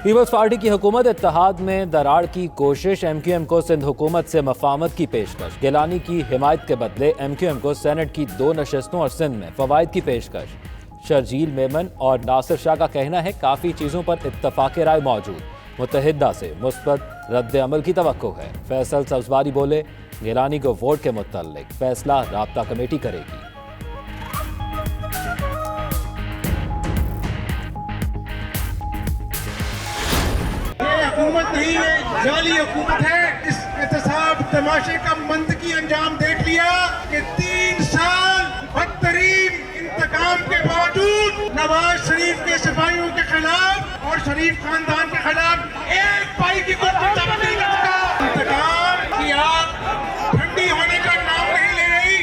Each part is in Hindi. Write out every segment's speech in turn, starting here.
पीपल्स पार्टी की हुकूमत इत्तेहाद में दरार की कोशिश, MQM को सिंध हुकूमत से मफाहमत की पेशकश। गिलानी की हिमायत के बदले MQM को सेनेट की 2 नशस्तों और सिंध में फवायद की पेशकश। शर्जील मेमन और नासिर शाह का कहना है काफ़ी चीज़ों पर इत्तफाक राय मौजूद, मुत्तहिदा से मुस्बत रद्द अमल की तवक्को है। फैसल सब्जवारी बोले, गिलानी को वोट के मुतल्लिक फैसला राब्ता कमेटी करेगी। हुकूमत नहीं है, जाली हुकूमत है। इस एहतसाब तमाशे का मंतकी अंजाम देख लिया कि 3 साल बदतरीन इंतकाम के बावजूद नवाज शरीफ के सिपाहियों के खिलाफ और शरीफ खानदान के खिलाफ एक पाई की कोई साबित नहीं कर सका। इंतकाम की आग ठंडी होने का नाम नहीं ले रही।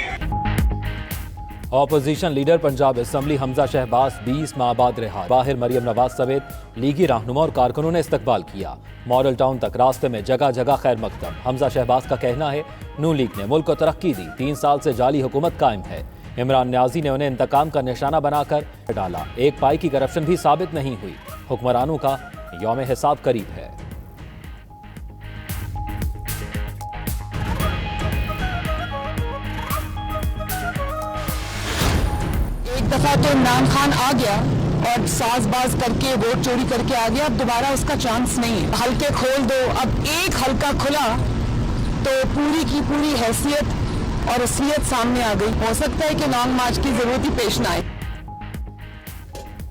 Opposition leader Punjab assembly Hamza Shahbaz 20 माह बाद रिहा। बाहर मरियम नवाज समेत लीगी रहनुमा और कारकुनों ने इस्तकबाल किया। मॉडल टाउन तक रास्ते में जगह जगह खैर मकदम। हमजा शहबाज का कहना है नून लीग ने मुल्क को तरक्की दी, 3 साल से जाली हुकूमत कायम है। इमरान न्याजी ने उन्हें इंतकाम का निशाना बनाकर डाला। एक पाई की करप्शन भी साबित नहीं हुई। हुक्मरानों का यौम हिसाब करीब है। एक दफा तो इमरान खान आ गया और साजबाज करके वोट चोरी करके आ गया, अब दोबारा उसका चांस नहीं है। हल्के खोल दो, अब एक हल्का खुला तो पूरी की पूरी हैसियत और असलियत सामने आ गई। हो सकता है कि लॉन्ग मार्च की जरूरत ही पेश ना आए।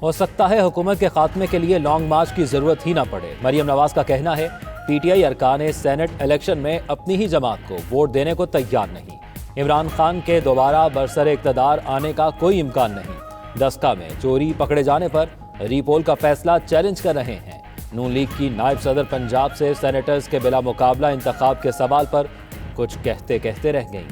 हो सकता है हुकूमत के खात्मे के लिए लॉन्ग मार्च की जरूरत ही ना पड़े। मरियम नवाज का कहना है PTI अरकान सेनेट इलेक्शन में अपनी ही जमात को वोट देने को तैयार नहीं। इमरान खान के दोबारा बरसरे इक़्तिदार आने का कोई इम्कान नहीं। दस्का में चोरी पकड़े जाने पर रीपोल का फैसला चैलेंज कर रहे हैं। नून लीग की नायब सदर पंजाब से सेनेटर्स के बिला मुकाबला इंतखाब के सवाल पर कुछ कहते कहते रह गईं।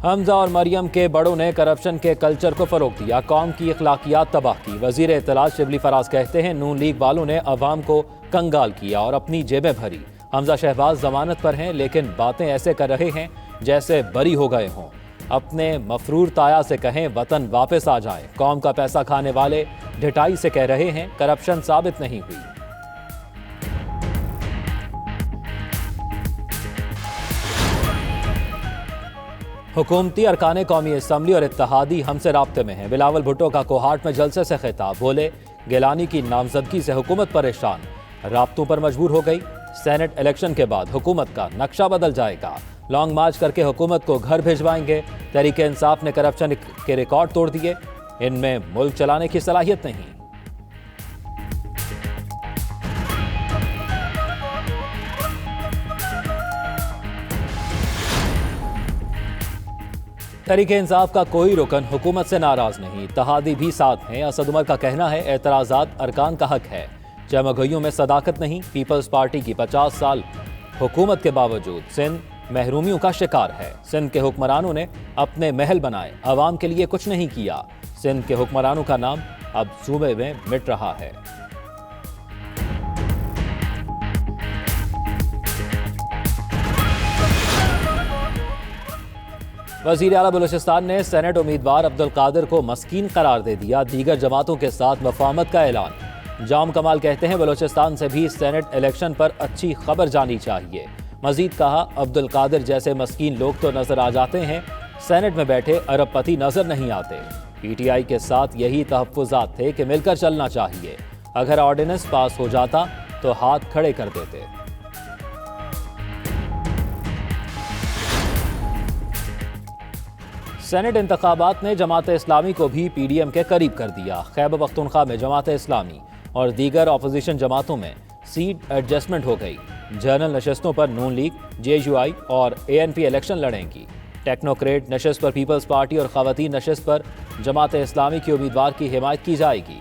हमजा और मरियम के बड़ों ने करप्शन के कल्चर को फरोग दिया, कौम की अखलाकियात तबाह की। वजीर इत्तलात शिबली फराज कहते हैं नून लीग वालों ने अवाम को कंगाल किया और अपनी जेबें भरी। हमजा शहबाज जमानत पर हैं लेकिन बातें ऐसे कर रहे हैं जैसे बरी हो गए हों। अपने मफरूर ताया से कहें वतन वापस आ जाए। कौम का पैसा खाने वाले ढिठाई से कह रहे हैं करप्शन साबित नहीं हुई। हुकूमती अरकान कौमी असम्बली और इत्तहादी हमसे राब्ते में हैं। बिलावल भुट्टो का कोहाट में जलसे से खिताब, बोले गिलानी की नामजदगी से हुकूमत परेशान, राब्तों पर मजबूर हो गई। सेनेट इलेक्शन के बाद हुकूमत का नक्शा बदल जाएगा। लॉन्ग मार्च करके हुकूमत को घर भिजवाएंगे। तहरीके इंसाफ ने करप्शन के रिकॉर्ड तोड़ दिए, इनमें मुल्क चलाने की सलाहियत नहीं। तहरीके इंसाफ का कोई रुकन हुकूमत से नाराज नहीं, इत्तेहादी भी साथ हैं। असद उमर का कहना है एतराज़ात अरकान का हक है, जमागइयों में सदाकत नहीं। पीपल्स पार्टी की 50 साल हुकूमत के बावजूद सिंध महरूमियों का शिकार है। सिंध के हुक्मरानों ने अपने महल बनाए, आवाम के लिए कुछ नहीं किया। सिंध के हुक्मरानों का नाम अब सूबे में मिट रहा है। वज़ीर आला बलूचिस्तान ने सेनेट उम्मीदवार अब्दुल कादिर को मस्कीन करार दे दिया। दीगर जमातों के साथ मफाहमत का ऐलान। जाम कमाल कहते हैं बलूचिस्तान से भी सेनेट इलेक्शन पर अच्छी खबर जानी चाहिए। मजीद कहा अब्दुल कादिर जैसे मस्कीन लोग तो नजर आ जाते हैं, सेनेट में बैठे अरबपति नजर नहीं आते। PTI के साथ यही तहफ़्फ़ुज़ात थे कि मिलकर चलना चाहिए। अगर ऑर्डिनेंस पास हो जाता तो हाथ खड़े कर देते। सेनेट इंतखाबात ने जमात इस्लामी को भी PDM के करीब कर दिया। खैबर पख्तूनख्वा में जमात इस्लामी और दीगर अपोजिशन जमातों में सीट एडजस्टमेंट हो गई। जनरल नशस्तों पर नून लीग, JUI और ANP इलेक्शन लड़ेंगी। टेक्नोक्रेट नशस्त पर पीपल्स पार्टी और खवातीन नशस्त पर जमात इस्लामी के उम्मीदवार की हिमायत की जाएगी।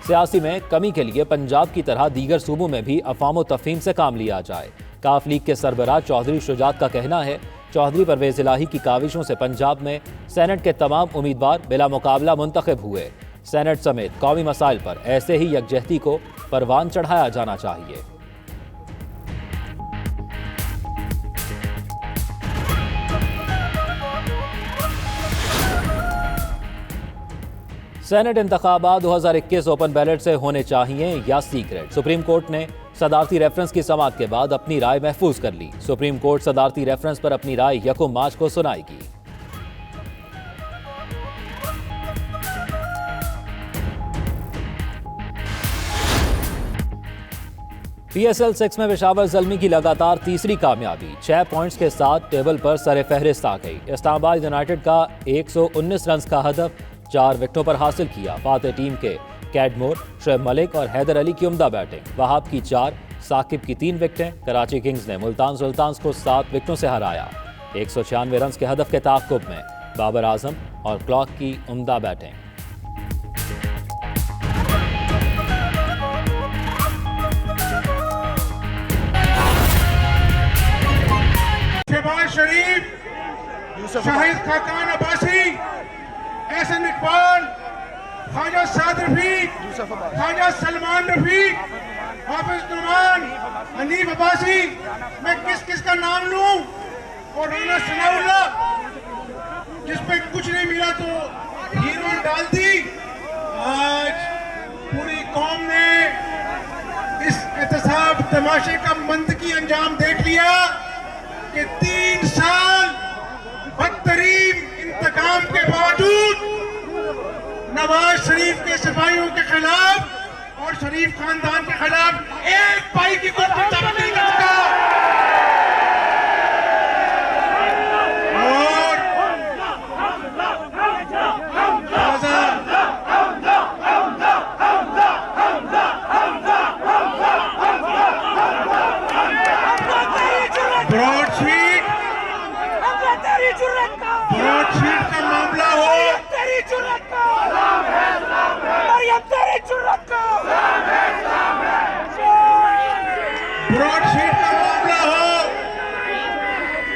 सियासी में कमी के लिए पंजाब की तरह दीगर सूबों में भी अफवाम व तफहीम से काम लिया जाए। काफ लीग के सरबराह चौधरी शुजात का कहना है चौधरी परवेज इलाही की काविशों से पंजाब में सेनेट के तमाम उम्मीदवार बिला मुकाबला मुंतखब हुए। सेनेट समेत कौमी मसाइल पर ऐसे ही यकजहती को परवान चढ़ाया जाना चाहिए। सेनेट इंतखाबात 2021 ओपन बैलेट से होने चाहिए या सीक्रेट? सुप्रीम कोर्ट ने सदारती रेफरेंस की समाअत के बाद अपनी राय महफूज कर ली। सुप्रीम कोर्ट सदारती रेफरेंस पर अपनी राय 1 मार्च को सुनाएगी। PSL 6 में पेशावर ज़ल्मी की लगातार तीसरी कामयाबी, 6 पॉइंट्स के साथ टेबल पर सरे फहरिस्त आ गई। इस्लामाबाद यूनाइटेड का 119 रन का हदफ 4 विकेटों पर हासिल किया। फातेह टीम के कैडमोर, शुएब मलिक और हैदर अली की उम्दा बैटिंग। वहाब की 4, साकिब की 3 विकेटें। कराची किंग्स ने मुल्तान सुल्तान्स को 7 विकेटों से हराया। 196 रन के हदफ के ताक़ुब में बाबर आजम और क्लॉक की उम्दा बैटिंग। शहबाज शरीफ, शाहिद खाकान अब्बासी, एहसन इकबाल, ख्वाजा साद रफीक, ख्वाजा सलमान रफीक, हाफिज नुमान, हनीफ अब्बासी, मैं किस किस का नाम लूं? और राना सनाउल्लाह, जिसपे कुछ नहीं मिला तो हीरोइन डाल दी। आज पूरी कौम ने इस एहतसाब तमाशे का मंतकी अंजाम देख लिया कि 3 साल बदतरीन इंतकाम के बावजूद नवाज शरीफ के सिपाहियों के खिलाफ और शरीफ खानदान के खिलाफ एक पाई की कोई साबित नहीं कर सका। और ब्रॉडशीट का मामला हो, ब्रॉडशीट का मामला हो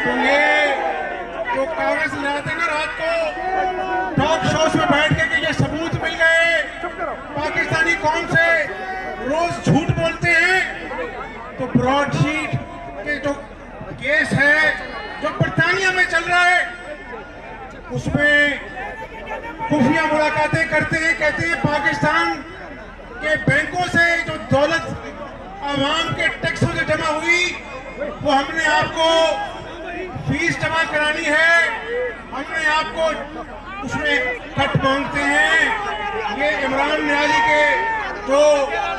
तो ये जो कागज लाते ना रात को टॉक शोज में बैठ के कि ये सबूत मिल गए, पाकिस्तानी कौम से रोज झूठ बोलते हैं, तो ब्रॉडशीट के जो केस है जो बरतानिया में चल रहा है उसमें खुफिया मुलाकातें करते हैं, कहते हैं पाकिस्तान के बैंकों से जो दौलत आवाम के टैक्सों से जमा हुई वो हमने आपको फीस जमा करानी है, हमने आपको उसमें कट मांगते हैं। ये इमरान नियाजी के जो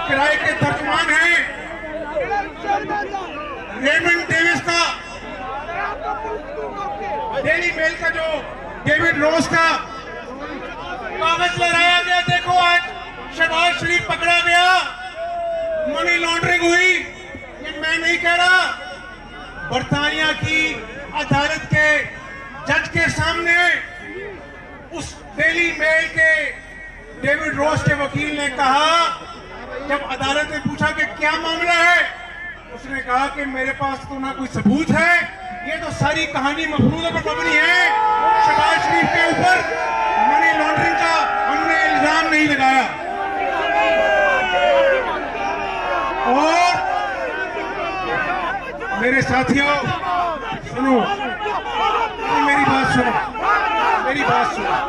किराए के तर्जुमान हैं, रेमंड डेविस का, डेली मेल का जो डेविड रोज का कागज लगाया गया, देखो आज शहबाज शरीफ पकड़ा गया, मनी लॉन्ड्रिंग हुई। ये मैं नहीं कह रहा, बरतानिया की अदालत के जज के सामने उस डेली मेल के डेविड रोज के वकील ने कहा, जब अदालत ने पूछा कि क्या मामला है, उसने कहा कि मेरे पास तो ना कोई सबूत है, ये तो सारी कहानी मफरूज़ों पर मबनी है, शहबाज शरीफ के ऊपर मनी लॉन्ड्रिंग का हमने इल्जाम नहीं लगाया। और मेरे साथियों सुनो, मेरी बात सुनो, मेरी बात सुनो।